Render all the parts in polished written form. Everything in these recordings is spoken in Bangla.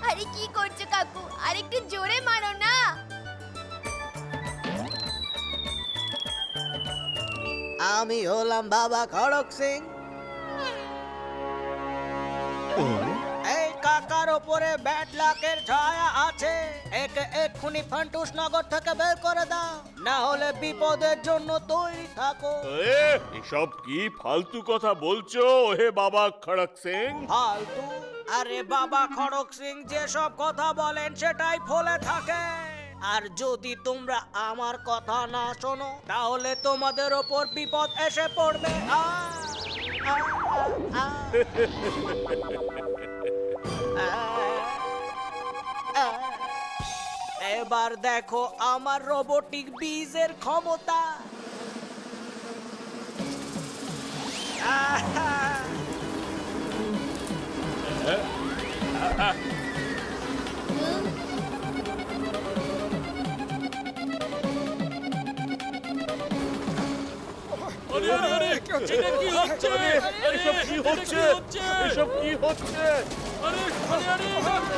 আরে কি করছো কাকু, আরেকটু জোরে মারো না। আমি হলাম বাবা খড়ক সিং। এই কাকার ওপরে ব্যাড লাকের ছায়া আছে। একে এক্ষুনি ফান্টুস নগর থেকে বের করে দাও, না হলে বিপদের জন্য তৈরি থাকো। এসব কি ফালতু কথা বলছো হে বাবা খড়ক সিং? ফালতু? আরে বাবা খড়ক সিং যেসব কথা বলেন সেটাই ফলে থাকে। আর যদি তোমরা আমার কথা না শোনো তাহলে তোমাদের ওপর বিপদ এসে পড়বে। এবার দেখো আমার রোবোটিক বীজের ক্ষমতা। আরে আরে আরে এটা কি হচ্ছে? এসব কি হচ্ছে? এসব কি হচ্ছে? আরে আরে আরে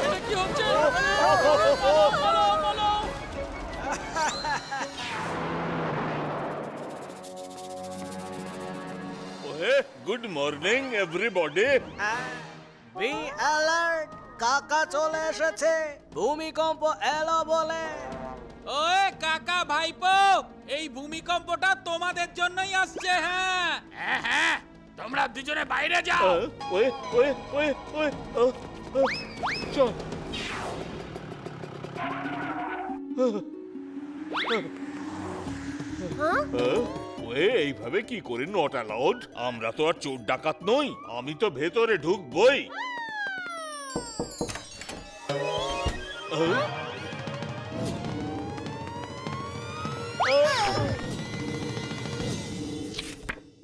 এটা কি হচ্ছে? পালাও পালাও। ওহে good morning everybody. Be alert, কাকা চলে এসেছে, ভূমিকম্প এলো বলে। ওই কাকা ভাইপো, এই ভূমিকম্পটা তোমাদের জন্যই আসছে। হ্যাঁ হ্যাঁ হ্যাঁ, তোমরা দুজনে বাইরে যাও। ওয়ে ওয়ে ওয়ে ওয়ে চল। ওয়ে এইভাবে কি করে নট অ্যালাউড? আমরা তো আর চোর ডাকাত নই, আমি তো ভেতরে ঢুকবই।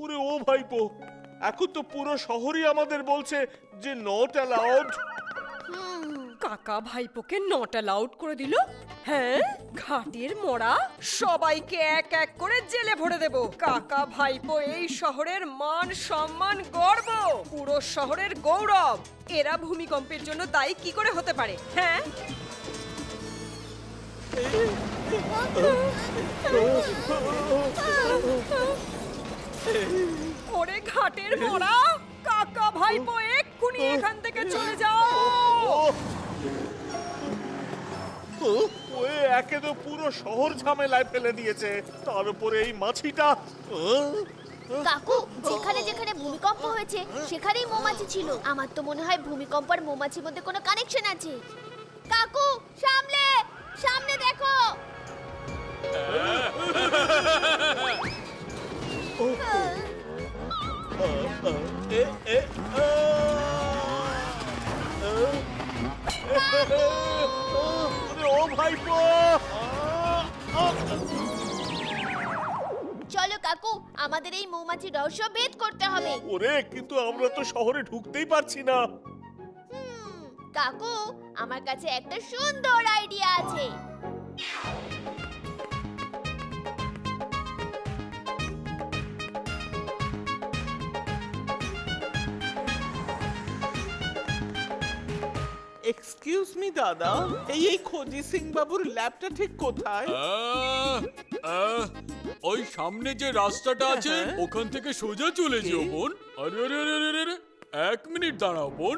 ওরে ও ভাইপো, এখন তো পুরো শহরই আমাদের বলছে যে নট অ্যালাউড। কাকা ভাইপোকে নট অ্যালাউড করে দিল। হ্যাঁ, ঘাটের মোড়া সবাইকে এক এক করে জেলে ভরে দেব। কাকা ভাইপো এই শহরের মান সম্মান গর্ব, পুরো শহরের গৌরব। এরা ভূমিকম্পের জন্য দায়ী কি করে হতে পারে? হ্যাঁ, ওরে ঘাটের মোড়া, কাকা ভাইপো এক্ষুনি এখান থেকে চলে যাও। ওয়ে একে তো পুরো শহর ঝামেলায় ফেলে দিয়েছে, তার উপরে এই মাছিটা। কাকু, যেখানে যেখানে ভূমিকম্প হয়েছে সেখানেই মৌমাছি ছিল। আমার তো মনে হয় ভূমিকম্প আর মৌমাছির মধ্যে কোনো কানেকশন আছে। কাকু, সামনে সামনে দেখো। এ এ ও ভাইপো, চলো কাকু, আমাদের এই মৌমাছি রহস্য ভেদ করতে হবে। ওরে কিন্তু আমরা তো শহরে ঢুকতেই পারছি না। কাকু, আমার কাছে একটা সুন্দর আইডিয়া আছে। এক্সকিউজ মি দাদা, এই খোঁজি সিং বাবুর ল্যাবটা ঠিক কোথায়? ওই সামনে যে রাস্তাটা আছে ওখান থেকে সোজা চলে যেও বোন। আরে আরে আরে আরে আরে, 1 মিনিট দাঁড়াও বোন।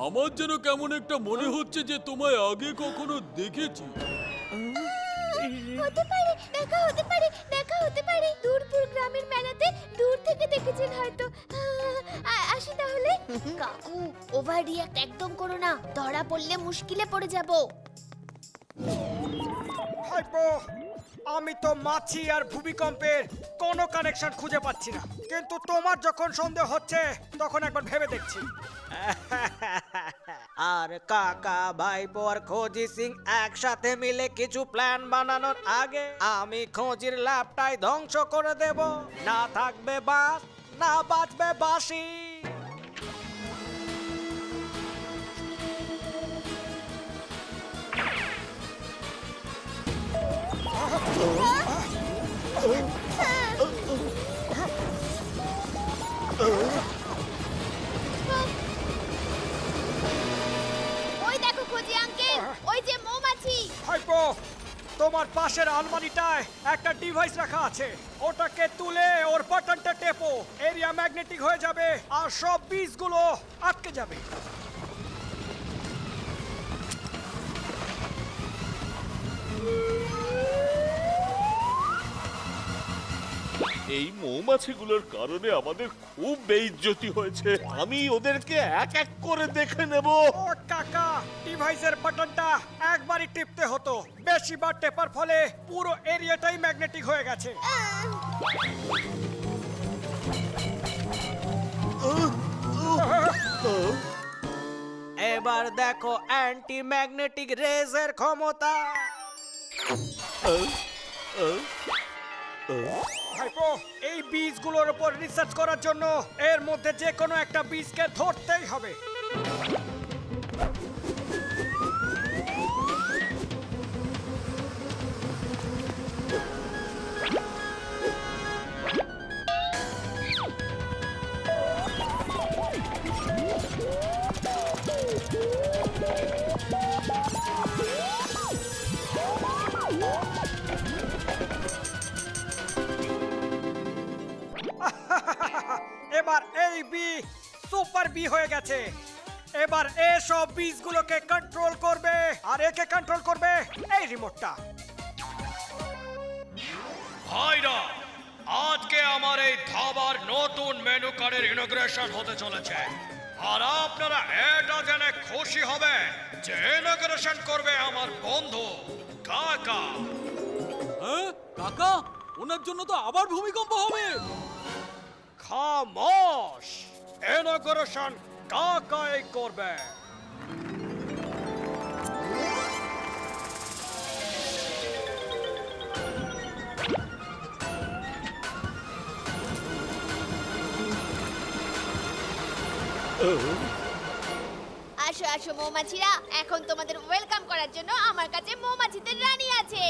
আমার যেন কেমন একটা মনে হচ্ছে যে তোমায় আগে কখনো দেখেছি। হতে পারে, দেখা হতে পারে। দূরপুর গ্রামের মেলাতে দূর থেকে দেখেছেন হয়তো। আসি তাহলে। কাকু, ওভার রিঅ্যাক্ট একদম করো না, ধরা পড়লে মুশকিলে পড়ে যাব। ভাইপো, আমি তো মাছি আর ভূমিকম্পের কোনো কানেকশন খুঁজে পাচ্ছি না, কিন্তু তোমার যখন সন্দেহ হচ্ছে তখন একবার ভেবে দেখছি। আর কাকা ভাইপো আর খোঁজি সিং একসাথে মিলে কিছু প্ল্যান বানানোর আগে আমি খোঁজির ল্যাবটাই ধ্বংস করে দেব। না থাকবে বাস, না বাজবে বাঁশি। তোমার পাশের আলমারিটায় একটা ডিভাইস রাখা আছে, ওটাকে তুলে ওর বাটনটা টেপো, এরিয়া ম্যাগনেটিক হয়ে যাবে আর সব বীজগুলো আটকে যাবে। এই মৌমাছিগুলোর কারণে আমাদের খুব বেইজ্জতি হয়েছে। আমি ওদেরকে এক এক করে দেখে নেব। ও কাকা, ডিভাইসের বাটনটা একবারই টিপতে হতো, বেশিবার টেপার ফলে পুরো এরিয়াটাই ম্যাগনেটিক হয়ে গেছে। এবার দেখো অ্যান্টি ম্যাগনেটিক রেজের ক্ষমতা। ভাইপো, এই বীজগুলোর উপর রিসার্চ করার জন্য এর মধ্যে যে কোনো একটা বীজকে ধরতেই হবে। এবার এই বি সুপার বি হয়ে গেছে। এবার এসব বীজগুলোকে কন্ট্রোল করবে, আর একে কন্ট্রোল করবে এই রিমোটটা। ভাইরা, আজকে আমার এই ধাবার নতুন মেনু কার্ডের ইনোগ্রেশন হতে চলেছে, আর আপনারা এটা জেনে খুশি হবে যে ইনোগ্রেশন করবে আমার বন্ধু কাকা। হ্যাঁ কাকা, ওনার জন্য তো আবার ভূমিকম্প হবে। খামোশ, ইনোগ্রেশন কাকাই করবে। আসো আসো মৌমাছিরা, এখন তোমাদের ওয়েলকাম করার জন্য আমার কাছে মৌমাছিদের রানী আছে।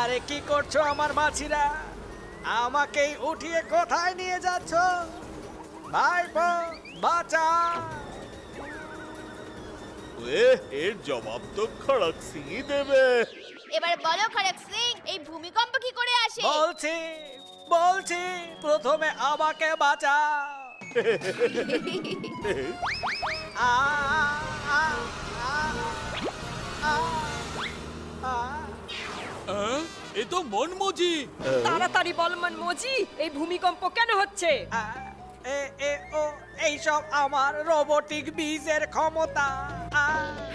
আরে কি করছো আমার মাছিরা? আমাকেই উঠিয়ে কোথায় নিয়ে যাচ্ছ? ভাইপো বাঁচা! এর জবাব তো খড়ক সিংই দেবে। এবার বলো খড়ক সিং, এই ভূমিকম্প কি করে আসে? বলছি বলছি, প্রথমে আমাকে বাঁচা। আ, আ, আ, আ, আ। হ্যাঁ, এ তো মনমোজি। তাড়াতাড়ি বল মনমোজি, এই ভূমিকম্প কেন হচ্ছে? এইসব আমার রোবোটিক বীজের ক্ষমতা।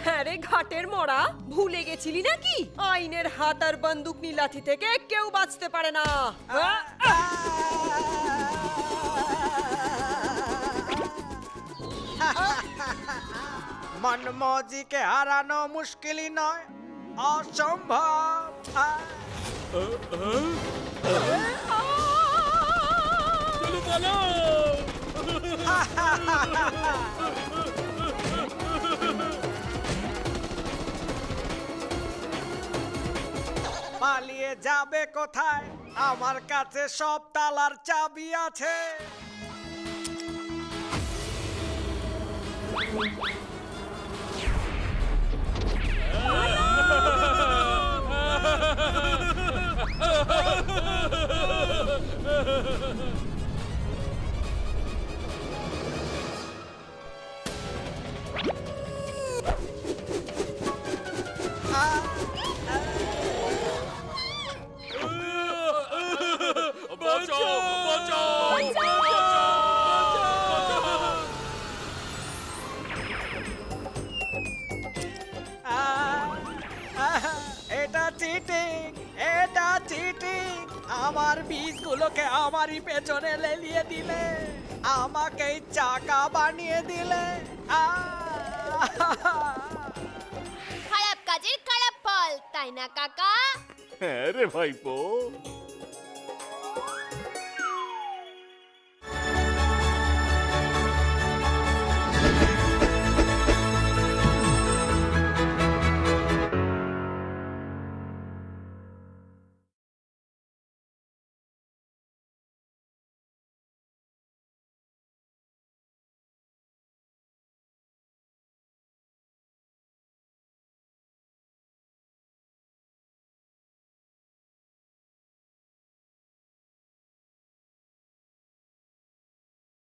হ্যাঁ রে ঘাটের মরা, ভুলে গেছিলি নাকি আইনের হাত আর বন্দুকনি লাঠি থেকে কেউ বাঁচতে পারে না। মনমোজিকে হারানো মুশকিলই নয়, অসম্ভব। চলো পালাও। পালিয়ে যাবে কোথায়? আমার কাছে সব তালার চাবি আছে। বাঁচাও, বাঁচাও, এটা চিটিং, এটা চিটিং। আমার বীজগুলোকে আমারই পেছনে লেলিয়ে দিলে, আমাকেই চাকা বানিয়ে দিলে। খারাপ কাজের খারাপ ফল, তাই না কাকা? হ্যাঁ রে ভাইপো।